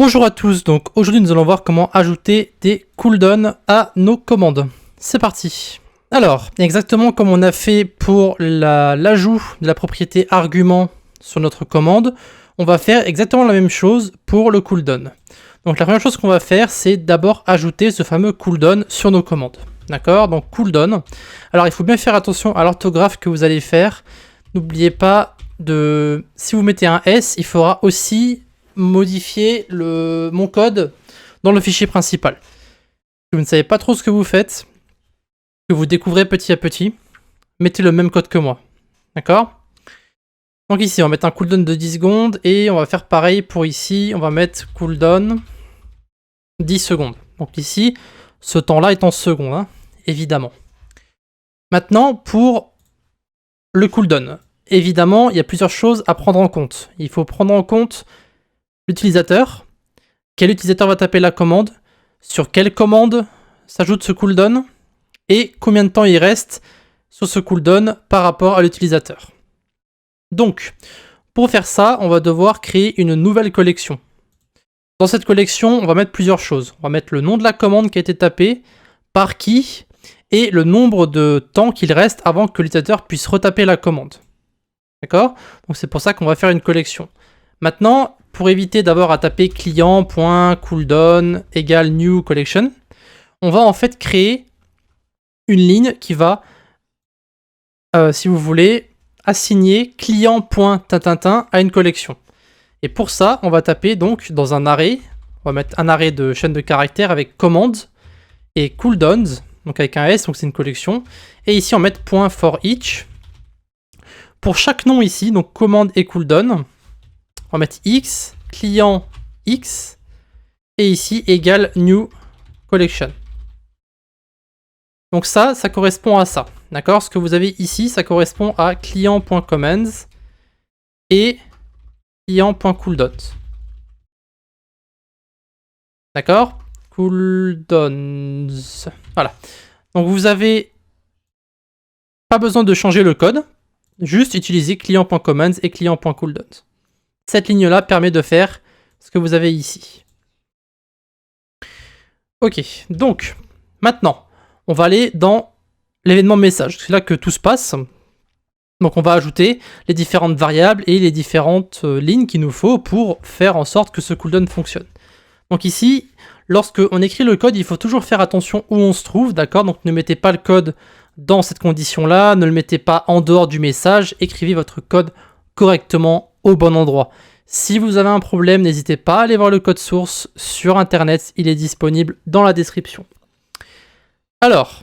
Bonjour à tous, donc aujourd'hui nous allons voir comment ajouter des cooldowns à nos commandes. C'est parti. Alors, exactement comme on a fait pour l'ajout de la propriété argument sur notre commande, on va faire exactement la même chose pour le cooldown. Donc la première chose qu'on va faire, c'est d'abord ajouter ce fameux cooldown sur nos commandes. D'accord? Donc cooldown. Alors il faut bien faire attention à l'orthographe que vous allez faire. N'oubliez pas de... Si vous mettez un S, il faudra aussi modifier mon code dans le fichier principal. Si vous ne savez pas trop ce que vous faites, que vous découvrez petit à petit, mettez le même code que moi. D'accord? Donc ici, on va mettre un cooldown de 10 secondes et on va faire pareil pour ici. On va mettre cooldown 10 secondes. Donc ici, ce temps-là est en secondes, hein, évidemment. Maintenant, pour le cooldown, évidemment, il y a plusieurs choses à prendre en compte. Il faut prendre en compte l'utilisateur. Quel utilisateur va taper la commande? Sur quelle commande s'ajoute ce cooldown? Et combien de temps il reste sur ce cooldown par rapport à l'utilisateur. Donc, pour faire ça, on va devoir créer une nouvelle collection. Dans cette collection, on va mettre plusieurs choses. On va mettre le nom de la commande qui a été tapée, par qui, et le nombre de temps qu'il reste avant que l'utilisateur puisse retaper la commande. D'accord? Donc c'est pour ça qu'on va faire une collection. Maintenant, pour éviter d'avoir à taper client.cooldown égale new collection, on va en fait créer une ligne qui va, si vous voulez, assigner client.tintintin à une collection. Et pour ça, on va taper donc dans un array, on va mettre un array de chaîne de caractères avec command et cooldowns, donc avec un S, donc c'est une collection. Et ici, on va mettre .forEach. Pour chaque nom ici, donc command et cooldown, on va mettre x, client x, et ici égale new collection. Donc ça correspond à ça. D'accord? Ce que vous avez ici, ça correspond à client.commands et client.cooldown. D'accord? Cooldowns. Voilà. Donc vous avez pas besoin de changer le code, juste utiliser client.commands et client.cooldown. Cette ligne-là permet de faire ce que vous avez ici. Ok, donc maintenant, on va aller dans l'événement message. C'est là que tout se passe. Donc on va ajouter les différentes variables et les différentes lignes qu'il nous faut pour faire en sorte que ce cooldown fonctionne. Donc ici, lorsque on écrit le code, il faut toujours faire attention où on se trouve, d'accord? Donc ne mettez pas le code dans cette condition-là, ne le mettez pas en dehors du message, écrivez votre code correctement au bon endroit. Si vous avez un problème, n'hésitez pas à aller voir le code source sur internet, il est disponible dans la description. Alors,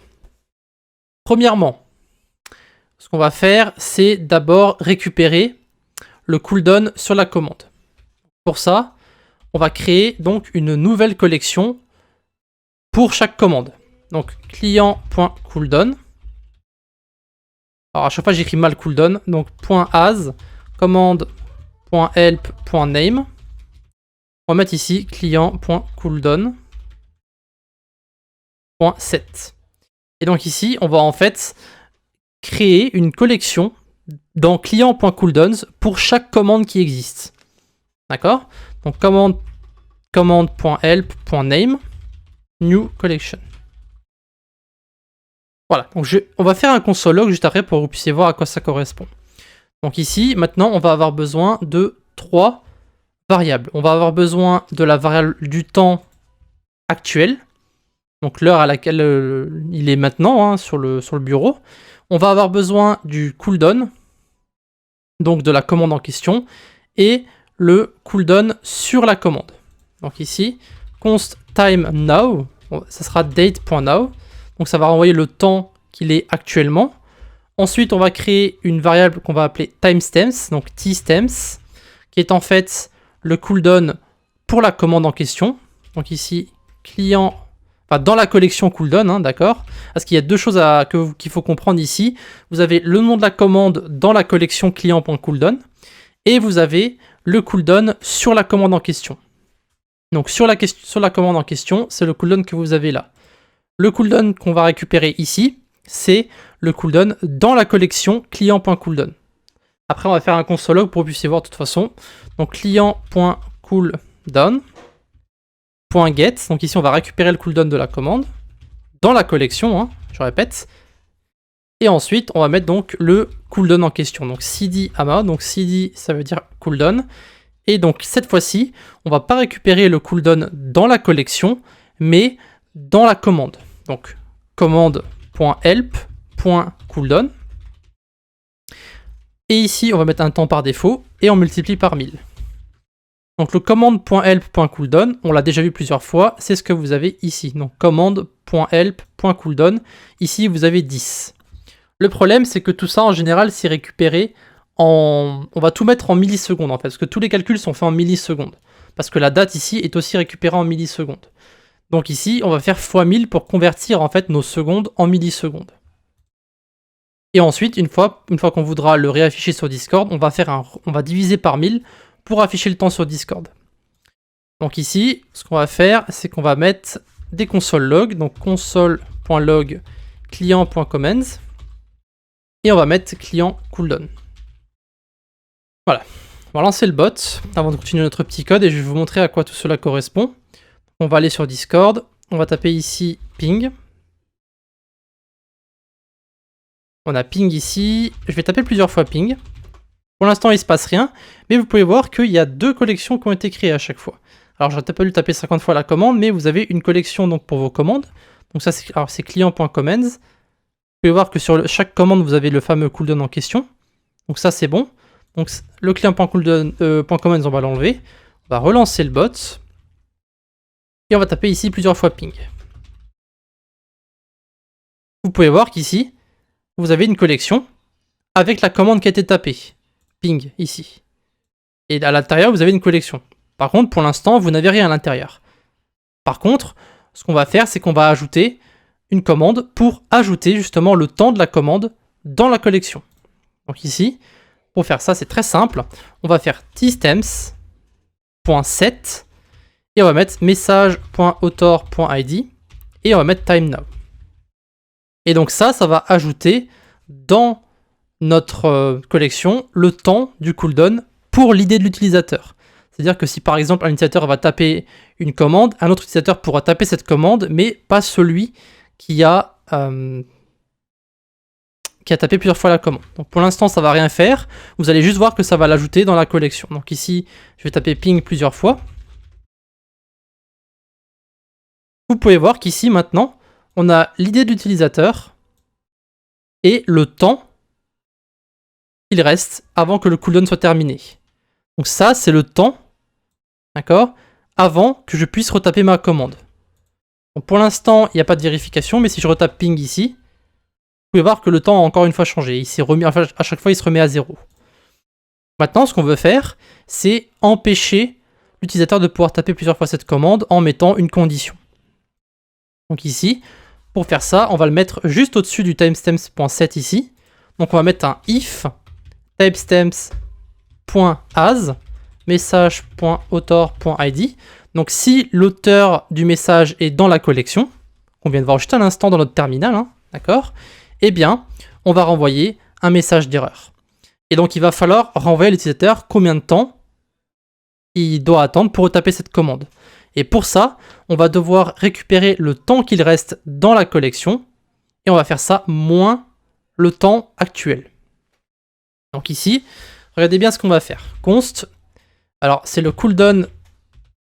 premièrement, ce qu'on va faire, c'est d'abord récupérer le cooldown sur la commande. Pour ça, on va créer donc une nouvelle collection pour chaque commande. Donc, client.cooldown. Alors, à chaque fois, j'écris mal cooldown. Donc, .as, commande.help.name. On va mettre ici client.cooldown.set. Et donc ici, on va en fait créer une collection dans client.cooldowns pour chaque commande qui existe. D'accord? Donc commande.help.name new collection. Voilà, donc on va faire un console log juste après pour que vous puissiez voir à quoi ça correspond. Donc ici, maintenant, on va avoir besoin de 3 variables. On va avoir besoin de la variable du temps actuel, donc l'heure à laquelle il est maintenant, hein, sur le bureau. On va avoir besoin du cooldown, donc de la commande en question, et le cooldown sur la commande. Donc ici, const time now, ça sera date.now, donc ça va renvoyer le temps qu'il est actuellement. Ensuite, on va créer une variable qu'on va appeler timestamps, donc tstamps, qui est en fait le cooldown pour la commande en question. Donc ici, client, enfin dans la collection cooldown, hein, d'accord? Parce qu'il y a deux choses qu'il faut comprendre ici. Vous avez le nom de la commande dans la collection client.cooldown et vous avez le cooldown sur la commande en question. Donc sur la commande en question, c'est le cooldown que vous avez là. Le cooldown qu'on va récupérer ici, c'est le cooldown dans la collection client.cooldown. Après, on va faire un console log pour que vous puissiez voir de toute façon. Donc client.cooldown. .get, donc ici on va récupérer le cooldown de la commande dans la collection, hein, je répète. Et ensuite on va mettre donc le cooldown en question, donc cd ama, donc cd ça veut dire cooldown. Et donc cette fois-ci, on va pas récupérer le cooldown dans la collection, mais dans la commande. Donc commande.help.cooldown. Et ici, on va mettre un temps par défaut et on multiplie par 1000. Donc le commande.help.cooldown, on l'a déjà vu plusieurs fois, c'est ce que vous avez ici. Donc commande.help.cooldown, ici vous avez 10. Le problème, c'est que tout ça, en général, c'est récupéré en... On va tout mettre en millisecondes, en fait, parce que tous les calculs sont faits en millisecondes. Parce que la date ici est aussi récupérée en millisecondes. Donc ici, on va faire x1000 pour convertir, en fait, nos secondes en millisecondes. Et ensuite, une fois qu'on voudra le réafficher sur Discord, on va diviser par 1000 pour afficher le temps sur Discord. Donc ici, ce qu'on va faire, c'est qu'on va mettre des console log, donc console.log client.commands, et on va mettre client cooldown. Voilà, on va lancer le bot avant de continuer notre petit code et je vais vous montrer à quoi tout cela correspond. On va aller sur Discord, on va taper ici ping. On a ping ici, je vais taper plusieurs fois ping. Pour l'instant, il ne se passe rien, mais vous pouvez voir qu'il y a 2 collections qui ont été créées à chaque fois. Alors, j'aurais peut-être pas dû taper 50 fois la commande, mais vous avez une collection donc pour vos commandes. Donc ça, c'est client.commands. Vous pouvez voir que sur chaque commande, vous avez le fameux cooldown en question. Donc ça, c'est bon. Donc le client.commands, on va l'enlever. On va relancer le bot. Et on va taper ici plusieurs fois ping. Vous pouvez voir qu'ici, vous avez une collection avec la commande qui a été tapée. Ping, ici. Et à l'intérieur, vous avez une collection. Par contre, pour l'instant, vous n'avez rien à l'intérieur. Par contre, ce qu'on va faire, c'est qu'on va ajouter une commande pour ajouter justement le temps de la commande dans la collection. Donc ici, pour faire ça, c'est très simple. On va faire tstems.set et on va mettre message.author.id et on va mettre timenow. Et donc ça va ajouter dans notre collection le temps du cooldown pour l'idée de l'utilisateur. C'est-à-dire que si par exemple un utilisateur va taper une commande, un autre utilisateur pourra taper cette commande, mais pas celui qui a tapé plusieurs fois la commande. Donc pour l'instant ça va rien faire, vous allez juste voir que ça va l'ajouter dans la collection. Donc ici je vais taper ping plusieurs fois. Vous pouvez voir qu'ici maintenant on a l'idée de l'utilisateur et le temps il reste avant que le cooldown soit terminé. Donc ça, c'est le temps, d'accord, avant que je puisse retaper ma commande. Donc pour l'instant, il n'y a pas de vérification, mais si je retape ping ici, vous pouvez voir que le temps a encore une fois changé. Il s'est remis, enfin, à chaque fois, il se remet à 0. Maintenant, ce qu'on veut faire, c'est empêcher l'utilisateur de pouvoir taper plusieurs fois cette commande en mettant une condition. Donc ici, pour faire ça, on va le mettre juste au-dessus du timestamps.set ici. Donc on va mettre un if timestamps.as message.author.id. Donc si l'auteur du message est dans la collection, qu'on vient de voir juste à l'instant dans notre terminal, hein, d'accord, eh bien, on va renvoyer un message d'erreur. Et donc il va falloir renvoyer à l'utilisateur combien de temps il doit attendre pour retaper cette commande. Et pour ça, on va devoir récupérer le temps qu'il reste dans la collection, et on va faire ça moins le temps actuel. Donc ici, regardez bien ce qu'on va faire. Const, alors c'est le cooldown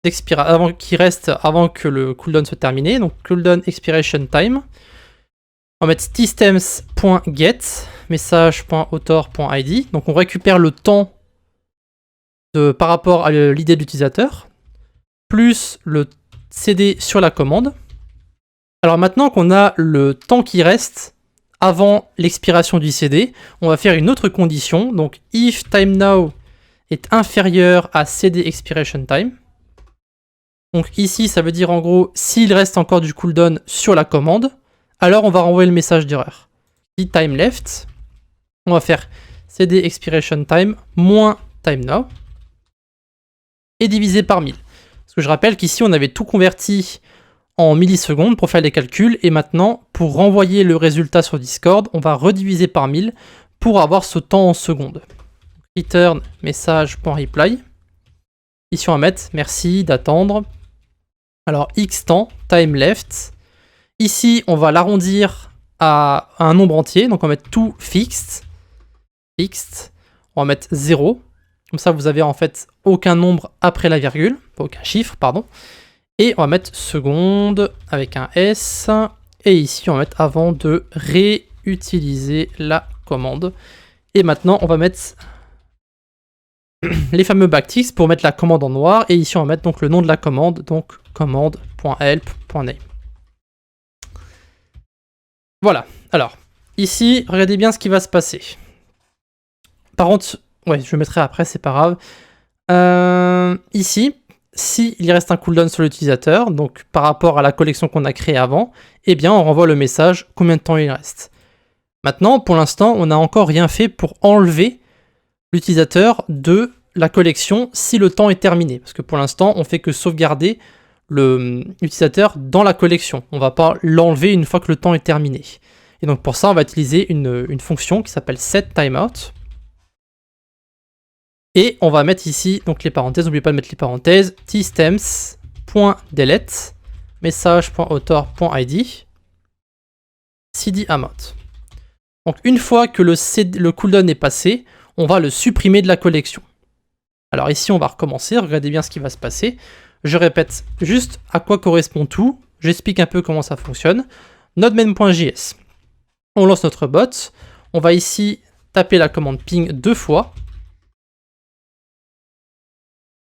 d'expiration qui reste avant que le cooldown soit terminé, donc cooldown expiration time. On va mettre tstems.get message.author.id. Donc on récupère le temps par rapport à l'idée de l'utilisateur, plus le CD sur la commande. Alors maintenant qu'on a le temps qui reste avant l'expiration du CD, on va faire une autre condition. Donc if timenow est inférieur à CD expiration time. Donc ici, ça veut dire en gros, s'il reste encore du cooldown sur la commande, alors on va renvoyer le message d'erreur. Si time left, on va faire CD expiration time moins timenow et divisé par 1000. Parce que je rappelle qu'ici, on avait tout converti en millisecondes pour faire les calculs, et maintenant, pour renvoyer le résultat sur Discord, on va rediviser par 1000 pour avoir ce temps en secondes. Return message.reply. Ici, on va mettre merci d'attendre Alors x temps, time left. Ici, on va l'arrondir à un nombre entier. Donc on va mettre tout fixed. Fixed. On va mettre 0. Comme ça, vous avez en fait aucun nombre après la virgule. Aucun chiffre, pardon. Et on va mettre seconde avec un S. Et ici, on va mettre avant de réutiliser la commande. Et maintenant, on va mettre les fameux backticks pour mettre la commande en noir. Et ici, on va mettre donc le nom de la commande. Donc commande.help.name. Voilà. Alors, ici, regardez bien ce qui va se passer. Par contre, ouais, je le mettrai après, c'est pas grave. Ici, s'il reste un cooldown sur l'utilisateur, donc par rapport à la collection qu'on a créée avant, eh bien, on renvoie le message combien de temps il reste. Maintenant, pour l'instant, on n'a encore rien fait pour enlever l'utilisateur de la collection si le temps est terminé. Parce que pour l'instant, on fait que sauvegarder l'utilisateur dans la collection. On ne va pas l'enlever une fois que le temps est terminé. Et donc pour ça, on va utiliser une fonction qui s'appelle setTimeout. Et on va mettre ici donc les parenthèses. N'oubliez pas de mettre les parenthèses. tstems.delete message.author.id cdamount. Donc une fois que le cooldown est passé, on va le supprimer de la collection. Alors ici, on va recommencer. Regardez bien ce qui va se passer. Je répète juste à quoi correspond tout. J'explique un peu comment ça fonctionne. Node-main.js. On lance notre bot. On va ici taper la commande ping 2 fois.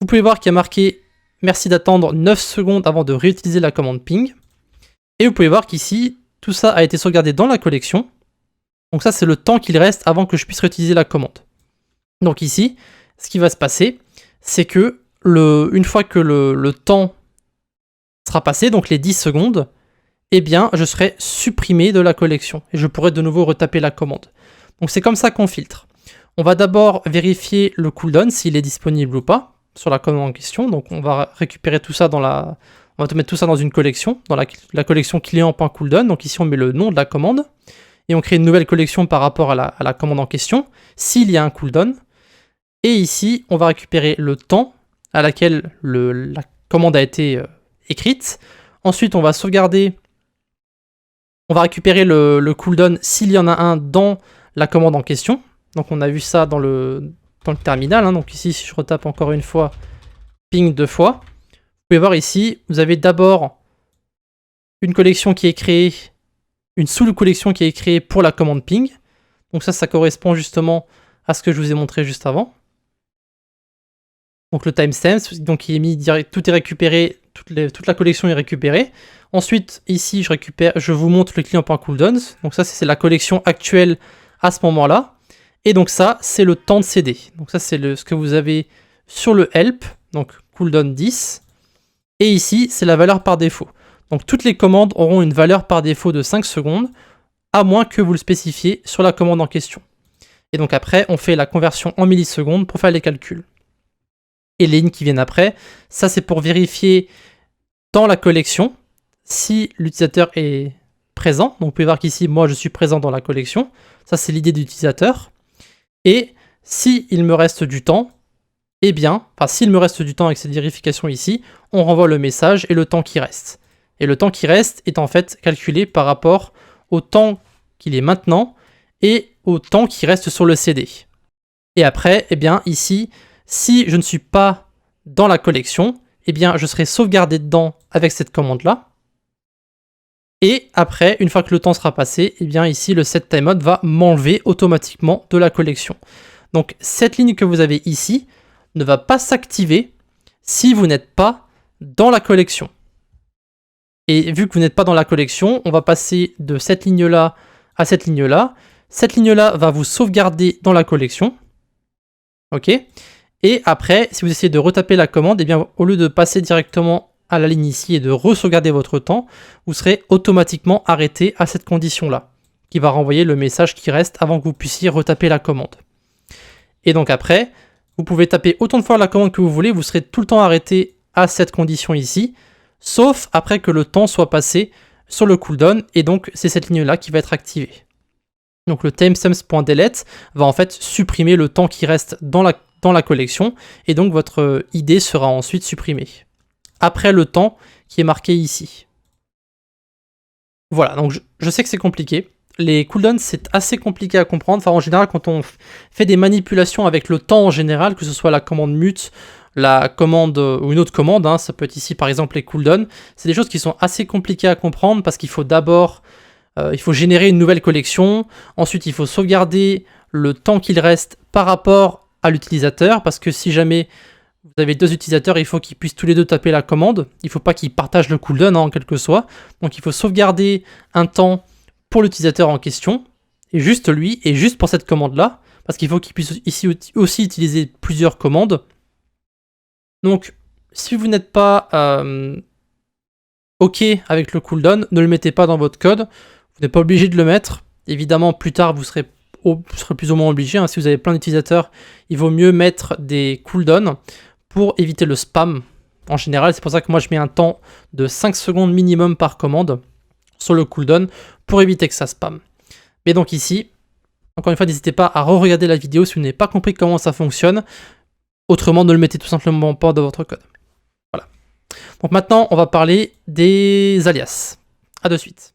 Vous pouvez voir qu'il y a marqué « Merci d'attendre 9 secondes avant de réutiliser la commande ping ». Et vous pouvez voir qu'ici, tout ça a été sauvegardé dans la collection. Donc ça, c'est le temps qu'il reste avant que je puisse réutiliser la commande. Donc ici, ce qui va se passer, c'est que une fois que le temps sera passé, donc les 10 secondes, eh bien, je serai supprimé de la collection. Et je pourrai de nouveau retaper la commande. Donc c'est comme ça qu'on filtre. On va d'abord vérifier le cooldown, s'il est disponible ou pas, sur la commande en question. Donc on va récupérer tout ça on va mettre tout ça dans une collection, dans la collection client.cooldown. Donc ici, on met le nom de la commande. Et on crée une nouvelle collection par rapport à la commande en question, s'il y a un cooldown. Et ici, on va récupérer le temps à laquelle la commande a été écrite. Ensuite, on va sauvegarder, on va récupérer le cooldown s'il y en a un dans la commande en question. Donc on a vu ça dans le terminal. Donc ici, si je retape encore une fois, ping 2 fois. Vous pouvez voir ici, vous avez d'abord une collection qui est créée, une sous-collection qui est créée pour la commande ping. Donc ça correspond justement à ce que je vous ai montré juste avant. Donc le timestamp, donc il est mis direct, tout est récupéré, toute la collection est récupérée. Ensuite, ici, je vous montre le client.cooldowns. Donc ça, c'est la collection actuelle à ce moment-là. Et donc ça, c'est le temps de CD. Donc ça, c'est ce que vous avez sur le help, donc cooldown 10. Et ici, c'est la valeur par défaut. Donc toutes les commandes auront une valeur par défaut de 5 secondes, à moins que vous le spécifiez sur la commande en question. Et donc après, on fait la conversion en millisecondes pour faire les calculs. Et les lignes qui viennent après, ça c'est pour vérifier dans la collection si l'utilisateur est présent. Donc vous pouvez voir qu'ici, moi je suis présent dans la collection. Ça c'est l'idée d'utilisateur. Et s'il me reste du temps, eh bien, s'il me reste du temps avec cette vérification ici, on renvoie le message et le temps qui reste. Et le temps qui reste est en fait calculé par rapport au temps qu'il est maintenant et au temps qui reste sur le CD. Et après, eh bien ici, si je ne suis pas dans la collection, eh bien je serai sauvegardé dedans avec cette commande-là. Et après, une fois que le temps sera passé, eh bien ici, le setTimeout va m'enlever automatiquement de la collection. Donc cette ligne que vous avez ici ne va pas s'activer si vous n'êtes pas dans la collection. Et vu que vous n'êtes pas dans la collection, on va passer de cette ligne-là à cette ligne-là. Cette ligne-là va vous sauvegarder dans la collection. Ok. Et après, si vous essayez de retaper la commande, eh bien, au lieu de passer directement à la ligne ici et de re-sauvegarder votre temps, vous serez automatiquement arrêté à cette condition-là, qui va renvoyer le message qui reste avant que vous puissiez retaper la commande. Et donc après, vous pouvez taper autant de fois la commande que vous voulez, vous serez tout le temps arrêté à cette condition ici, sauf après que le temps soit passé sur le cooldown, et donc c'est cette ligne-là qui va être activée. Donc le timestamps.delete va en fait supprimer le temps qui reste dans la collection, et donc votre ID sera ensuite supprimée. Après le temps qui est marqué ici. Voilà, donc je sais que c'est compliqué. Les cooldowns, c'est assez compliqué à comprendre. Enfin, en général, quand on fait des manipulations avec le temps en général, que ce soit la commande mute, la commande ou une autre commande, hein, ça peut être ici par exemple les cooldowns, c'est des choses qui sont assez compliquées à comprendre parce qu'il faut d'abord il faut générer une nouvelle collection, ensuite il faut sauvegarder le temps qu'il reste par rapport à l'utilisateur, parce que si jamais vous avez deux utilisateurs, il faut qu'ils puissent tous les deux taper la commande, il ne faut pas qu'ils partagent le cooldown, hein, en quelque soit, donc il faut sauvegarder un temps pour l'utilisateur en question, et juste lui, et juste pour cette commande-là, parce qu'il faut qu'il puisse ici aussi utiliser plusieurs commandes. Donc, si vous n'êtes pas OK avec le cooldown, ne le mettez pas dans votre code. Vous n'êtes pas obligé de le mettre. Évidemment, plus tard, vous serez plus ou moins obligé. Hein. Si vous avez plein d'utilisateurs, il vaut mieux mettre des cooldowns pour éviter le spam. En général, c'est pour ça que moi, je mets un temps de 5 secondes minimum par commande sur le cooldown pour éviter que ça spam. Mais donc ici, encore une fois, n'hésitez pas à re-regarder la vidéo si vous n'avez pas compris comment ça fonctionne. Autrement, ne le mettez tout simplement pas dans votre code. Voilà. Donc maintenant, on va parler des alias. À de suite.